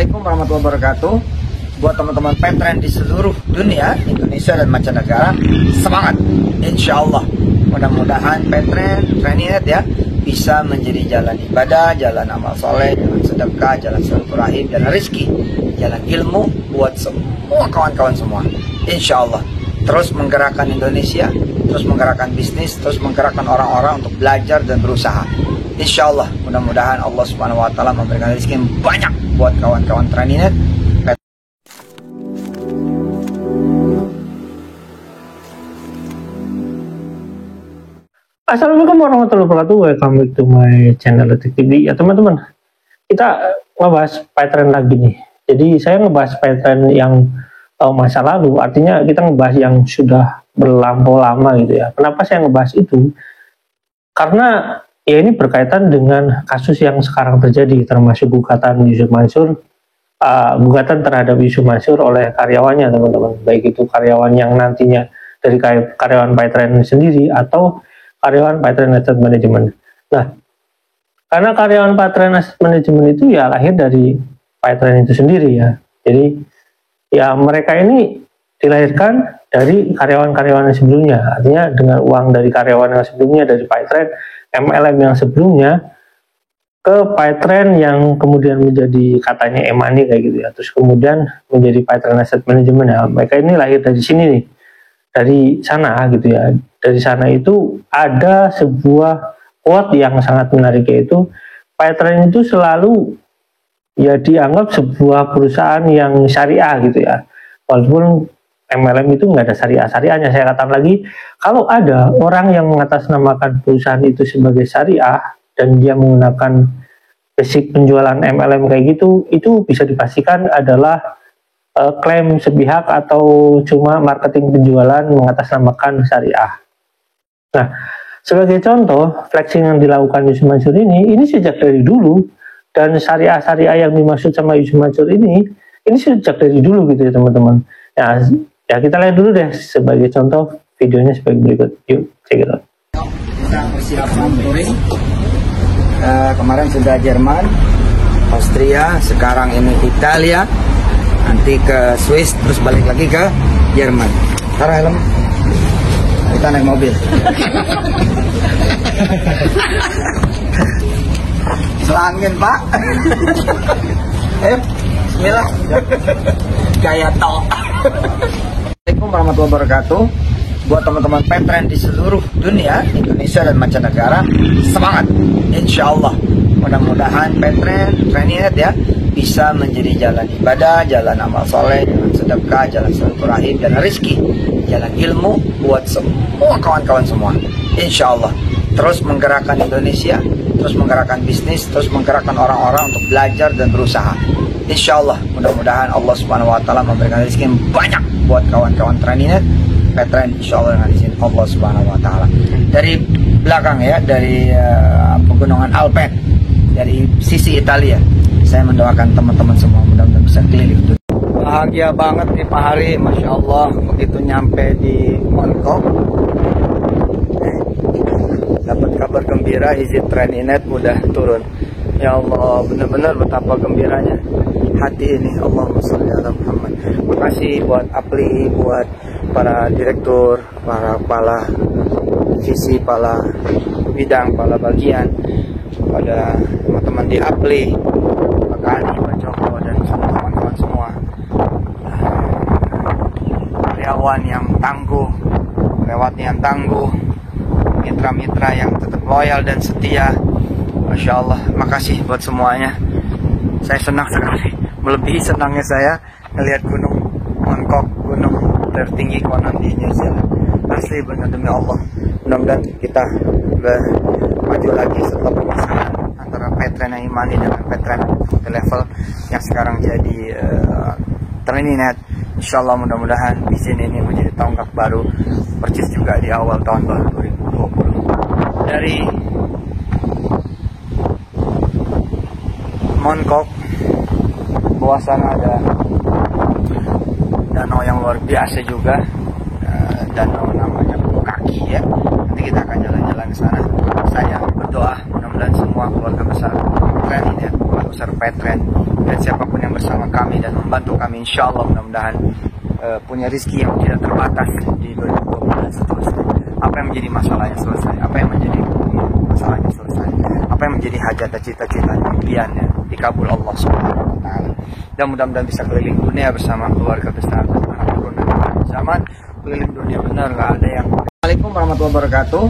Assalamualaikum warahmatullahi wabarakatuh. Buat teman-teman petren di seluruh dunia, Indonesia dan mancanegara, semangat. Insya Allah, mudah-mudahan petren, Trainingness ya, bisa menjadi jalan ibadah, jalan amal soleh, jalan sedekah, jalan silaturahim, jalan rezeki, jalan ilmu buat semua kawan-kawan semua. Insya Allah, terus menggerakkan Indonesia, terus menggerakkan bisnis, terus menggerakkan orang-orang untuk belajar dan berusaha. Insya Allah, mudah-mudahan Allah Subhanahu Wa Taala memberikan rezeki yang banyak buat kawan-kawan Trainingness. Assalamualaikum warahmatullahi wabarakatuh. Welcome back to my channel Letik TV. Ya teman-teman, kita ngebahas Python lagi nih. Jadi saya ngebahas Python yang masa lalu, artinya kita ngebahas yang sudah berlampau lama gitu ya. Kenapa saya ngebahas itu? Karena ya ini berkaitan dengan kasus yang sekarang terjadi, termasuk gugatan Yusuf Mansur, gugatan terhadap Yusuf Mansur oleh karyawannya teman-teman. Baik itu karyawan yang nantinya dari karyawan Python sendiri atau karyawan Python Asset Management. Nah, karena karyawan Python Asset Management itu ya lahir dari Python itu sendiri ya. Jadi ya mereka ini dilahirkan dari karyawan-karyawan yang sebelumnya. Artinya dengan uang dari karyawan yang sebelumnya, dari Python MLM yang sebelumnya ke Python yang kemudian menjadi katanya e-money kayak gitu ya. Terus kemudian menjadi Python Asset Management ya. Mereka ini lahir dari sini nih. Dari sana gitu ya. Dari sana itu ada sebuah quote yang sangat menarik, yaitu Python itu selalu ya dianggap sebuah perusahaan yang syariah gitu ya. Walaupun MLM itu nggak ada syariah-syariahnya. Saya katakan lagi, kalau ada orang yang mengatasnamakan perusahaan itu sebagai syariah dan dia menggunakan basic penjualan MLM kayak gitu, itu bisa dipastikan adalah klaim sepihak atau cuma marketing penjualan mengatasnamakan syariah. Nah, sebagai contoh, flexing yang dilakukan Yusuf Mansur ini sejak dari dulu, dan syariah-syariah yang dimaksud sama Yusuf Mansur ini sejak dari dulu gitu ya teman-teman. Ya kita lihat dulu deh sebagai contoh videonya sebagai berikut. Yuk, check it out. Kita persiapan touring. Kemarin sudah Jerman, Austria, sekarang ini Italia, nanti ke Swiss, terus balik lagi ke Jerman. Sekarang helm, kita naik mobil. Selangin Pak. Bismillah. Gaya tok. Assalamualaikum warahmatullahi wabarakatuh. Buat teman-teman petren di seluruh dunia, Indonesia dan mancanegara, semangat. Insya Allah, mudah-mudahan petren, Trainingness ya, bisa menjadi jalan ibadah, jalan amal soleh, jalan sedekah, jalan silaturahim, jalan rezeki, jalan ilmu buat semua kawan-kawan semua. Insya Allah, terus menggerakkan Indonesia, terus menggerakkan bisnis, terus menggerakkan orang-orang untuk belajar dan berusaha. Insya Allah, mudah-mudahan Allah Subhanahu Wa Taala memberikan rezeki yang banyak buat kawan-kawan Trainingness, petren, insya Allah dengan izin Allah Subhanahu Wa Taala. Dari belakang ya, dari pegunungan Alpen, dari sisi Italia, saya mendoakan teman-teman semua mudah-mudahan bisa keliling. Bahagia banget nih Pak Hari, Masya Allah, begitu nyampe di Monaco, dapat kabar gembira, izin Trainingness udah turun. Ya Allah, benar-benar betapa gembiranya hati ini. Allahumma sholli ala Muhammad. Makasih buat Apli, buat para direktur, para kepala sisi, kepala bidang, kepala bagian, pada teman-teman di Apli, Pak Kani, Pak Joko, dan semua kawan-kawan semua. Karyawan yang tangguh, lewatnya yang tangguh, mitra-mitra yang tetap loyal dan setia. Masya Allah, makasih buat semuanya. Saya senang sekali, melebihi senangnya saya melihat gunung Mongkok, gunung tertinggi konon di New Zealand. Asli benar demi Allah. Mudah-mudahan kita maju lagi setelah pemasangan antara Python yang e-money dengan Python level yang sekarang jadi Trainingness. Insya Allah mudah-mudahan di sini ini menjadi tonggak baru, persis juga di awal tahun 2020. Dari Mongkok, bawah sana ada danau yang luar biasa juga, danau namanya Kaki ya. Nanti kita akan jalan-jalan ke sana. Saya berdoa mudah-mudahan semua keluarga besar Trainingness, keluarga besar Python, dan siapapun yang yang bersama kami dan membantu kami, insya Allah mudah-mudahan punya rezeki yang tidak terbatas di 2020 dan seterusnya. Apa yang menjadi masalahnya selesai, apa yang menjadi masalahnya selesai, apa yang menjadi hajat dan cita-cita impiannya dikabul Allah Subhanahu wa taala. Dan mudah-mudahan bisa keliling dunia bersama keluarga besar dan anak turun dan zaman. Keliling dunia benar nggak ada yang. Assalamualaikum warahmatullahi wabarakatuh.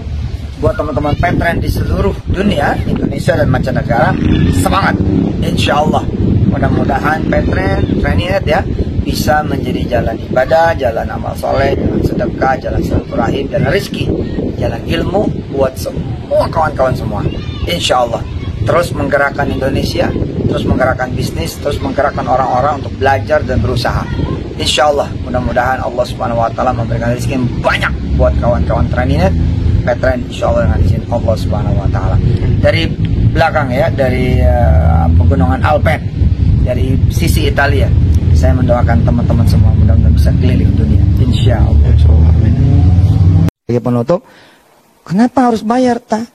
Buat teman-teman petren di seluruh dunia, Indonesia dan mancanegara, semangat, insya Allah. Mudah-mudahan petren, Traninet ya, bisa menjadi jalan ibadah, jalan amal soleh, jalan sedekah, jalan silaturahim, jalan rezeki, jalan ilmu buat semua kawan-kawan semua. Insya Allah terus menggerakkan Indonesia, terus menggerakkan bisnis, terus menggerakkan orang-orang untuk belajar dan berusaha. Insya Allah mudah-mudahan Allah Subhanahu Wa Taala memberikan rezeki yang banyak buat kawan-kawan Traninet, petren, insya Allah dengan izin Allah Subhanahu Wa Taala. Dari belakang ya, dari pegunungan Alpen, dari sisi Italia, saya mendoakan teman-teman semua mudah-mudahan bisa keliling dunia, insya Allah. Amin. Sebagai penutup, kenapa harus bayar ta?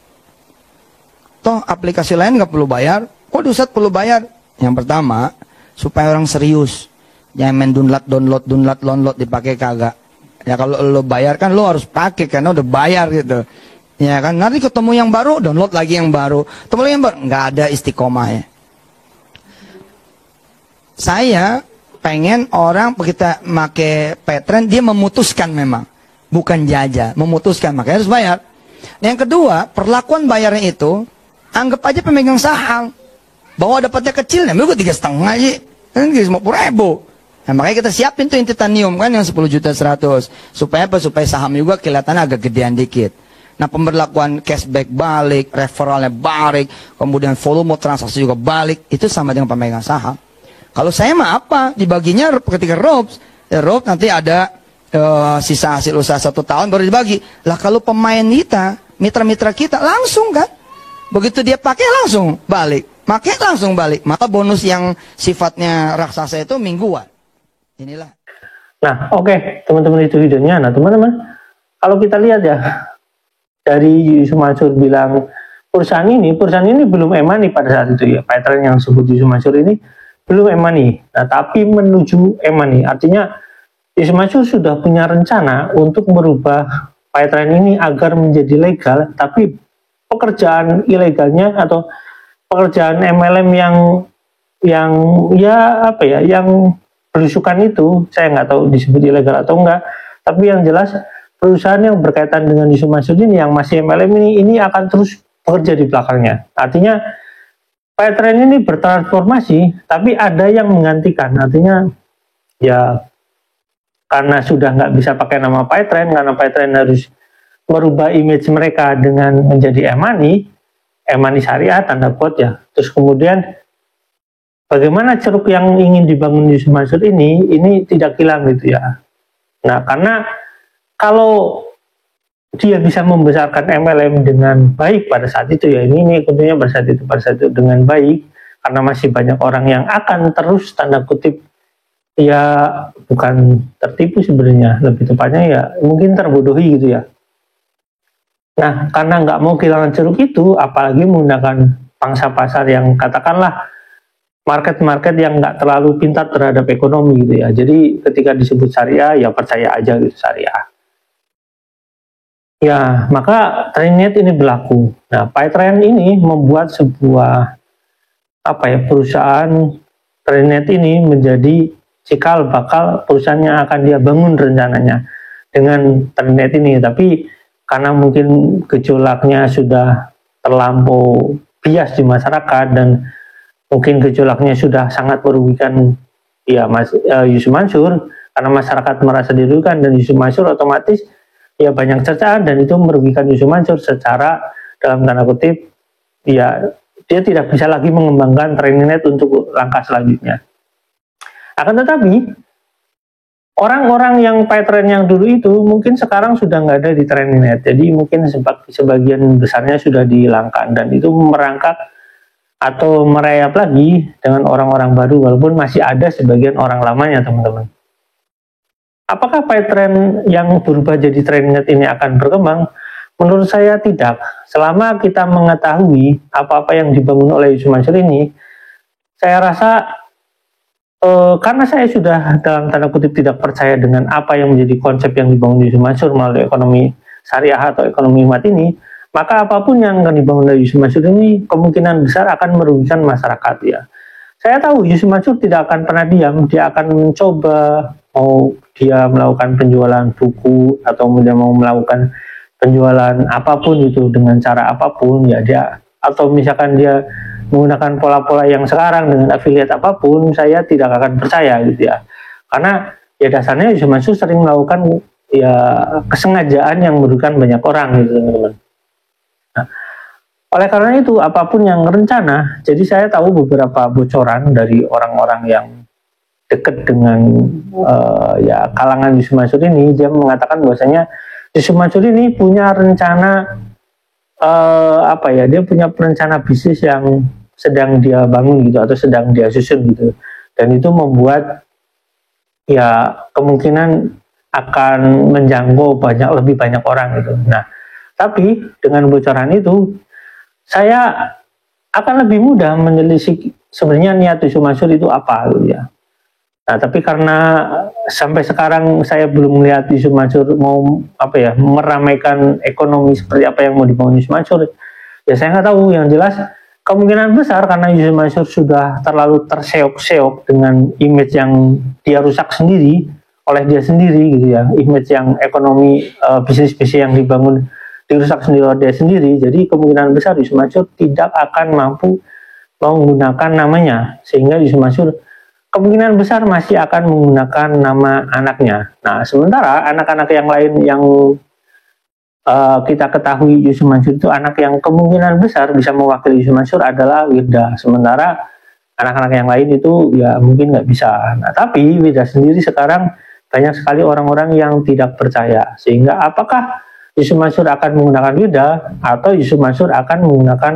Toh aplikasi lain nggak perlu bayar, kok di Ustadz perlu bayar? Yang pertama, supaya orang serius, jangan main download dipakai kagak. Ya kalau lo bayar kan lo harus pakai karena udah bayar gitu. Ya kan, nanti ketemu yang baru, download lagi yang baru, ketemu lagi yang baru, nggak ada istiqomah ya. Saya pengen orang kita make petren, dia memutuskan memang, bukan jajah, memutuskan, makanya harus bayar. Yang kedua, perlakuan bayarnya itu, anggap aja pemegang saham, bahwa dapatnya kecil, namanya gue 3,5 aja, kan 50.000. Nah, makanya kita siapin tuh yang titanium kan yang 10.100.000, supaya apa? Supaya saham juga kelihatannya agak gedean dikit. Nah, pemberlakuan cashback balik, referralnya balik, kemudian volume transaksi juga balik, itu sama dengan pemegang saham. Kalau saya mah apa? Dibaginya ketika ROBS, ROBS nanti ada sisa hasil usaha 1 tahun baru dibagi. Lah kalau pemain kita, mitra-mitra kita langsung kan, begitu dia pakai langsung balik, pakai langsung balik. Maka bonus yang sifatnya raksasa itu mingguan. Inilah. Nah, oke, teman-teman, itu videonya. Nah, teman-teman, kalau kita lihat ya, dari Yusuf Mansur bilang perusahaan ini belum e-money pada saat itu ya. Petren yang sebut Yusuf Mansur ini belum e-money. Nah, tapi menuju e-money. Artinya Yusuf Mansur sudah punya rencana untuk merubah Petren ini agar menjadi legal, tapi pekerjaan ilegalnya atau pekerjaan MLM yang ya apa ya, yang berusukan itu, saya nggak tahu disebut ilegal atau enggak, tapi yang jelas perusahaan yang berkaitan dengan Yusuf Mansur ini yang masih MLM ini akan terus bekerja di belakangnya. Artinya Petren ini bertransformasi, tapi ada yang menggantikan. Artinya ya karena sudah nggak bisa pakai nama Petren, karena Petren harus merubah image mereka dengan menjadi e-money syariah tanda quote ya. Terus kemudian bagaimana ceruk yang ingin dibangun Yusuf Mansur ini tidak hilang gitu ya. Nah, karena kalau dia bisa membesarkan MLM dengan baik pada saat itu ya, ini tentunya pada saat itu dengan baik, karena masih banyak orang yang akan terus tanda kutip ya, bukan tertipu sebenarnya, lebih tepatnya ya mungkin terbodohi gitu ya. Nah, karena nggak mau kehilangan ceruk itu, apalagi menggunakan pangsa pasar yang katakanlah market yang nggak terlalu pintar terhadap ekonomi gitu ya. Jadi ketika disebut syariah ya percaya aja gitu syariah. Ya, maka Traninet ini berlaku. Nah, Petren ini membuat sebuah perusahaan Traninet ini menjadi cikal bakal perusahaan yang akan dia bangun rencananya dengan Traninet ini. Tapi karena mungkin gejolaknya sudah terlampau bias di masyarakat dan mungkin gejolaknya sudah sangat merugikan ya Yusuf Mansur, karena masyarakat merasa dirugikan dan Yusuf Mansur otomatis ya banyak cercaan, dan itu merugikan Yusuf Mansur secara dalam tanda kutip ya dia tidak bisa lagi mengembangkan Traninet untuk langkah selanjutnya. Akan tetapi orang-orang yang Petren yang dulu itu mungkin sekarang sudah nggak ada di Traninet, jadi mungkin sebagian besarnya sudah dihilangkan, dan itu merangkak atau merayap lagi dengan orang-orang baru, walaupun masih ada sebagian orang lamanya, teman-teman. Apakah Petren yang berubah jadi Traninet ini akan berkembang? Menurut saya tidak. Selama kita mengetahui apa-apa yang dibangun oleh Yusuf Mansur ini, saya rasa karena saya sudah dalam tanda kutip tidak percaya dengan apa yang menjadi konsep yang dibangun Yusuf Mansur melalui ekonomi syariah atau ekonomi umat ini, maka apapun yang akan dibangun dari Yusuf Mansur ini kemungkinan besar akan merugikan masyarakat ya. Saya tahu Yusuf Mansur tidak akan pernah diam, dia akan mencoba, mau dia melakukan penjualan buku atau dia mau melakukan penjualan apapun itu dengan cara apapun ya dia, atau misalkan dia menggunakan pola-pola yang sekarang dengan afiliat apapun, saya tidak akan percaya gitu ya. Karena ya dasarnya Yusuf Mansur sering melakukan ya kesengajaan yang merugikan banyak orang gitu teman-teman. Nah, oleh karena itu apapun yang rencana, jadi saya tahu beberapa bocoran dari orang-orang yang dekat dengan ya kalangan Yusuf Mansur ini. Dia mengatakan bahwasanya Yusuf Mansur ini punya rencana dia punya rencana bisnis yang sedang dia bangun gitu atau sedang dia susun gitu, dan itu membuat ya kemungkinan akan menjangkau lebih banyak orang gitu. Nah, tapi dengan bocoran itu saya akan lebih mudah menelisik sebenarnya niat Yusuf Mansur itu apa gitu ya. Nah, tapi karena sampai sekarang saya belum melihat Yusuf Mansur mau meramaikan ekonomi seperti apa yang mau dibangun Yusuf Mansur, ya saya nggak tahu. Yang jelas kemungkinan besar karena Yusuf Mansur sudah terlalu terseok-seok dengan image yang dia rusak sendiri oleh dia sendiri gitu ya, image yang ekonomi bisnis-bisnis yang dibangun dirusak sendiri oleh dia sendiri. Jadi kemungkinan besar Yusuf Mansur tidak akan mampu menggunakan namanya, sehingga Yusuf Mansur kemungkinan besar masih akan menggunakan nama anaknya. Nah, sementara anak-anak yang lain yang kita ketahui Yusuf Mansur itu anak yang kemungkinan besar bisa mewakili Yusuf Mansur adalah Wirda. Sementara anak-anak yang lain itu ya mungkin nggak bisa. Nah, tapi Wirda sendiri sekarang banyak sekali orang-orang yang tidak percaya. Sehingga apakah Yusuf Mansur akan menggunakan Wirda atau Yusuf Mansur akan menggunakan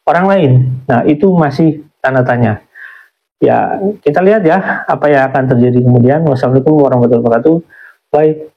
orang lain? Nah, itu masih tanda tanya. Ya, kita lihat ya apa yang akan terjadi kemudian. Wassalamualaikum warahmatullahi wabarakatuh. Bye.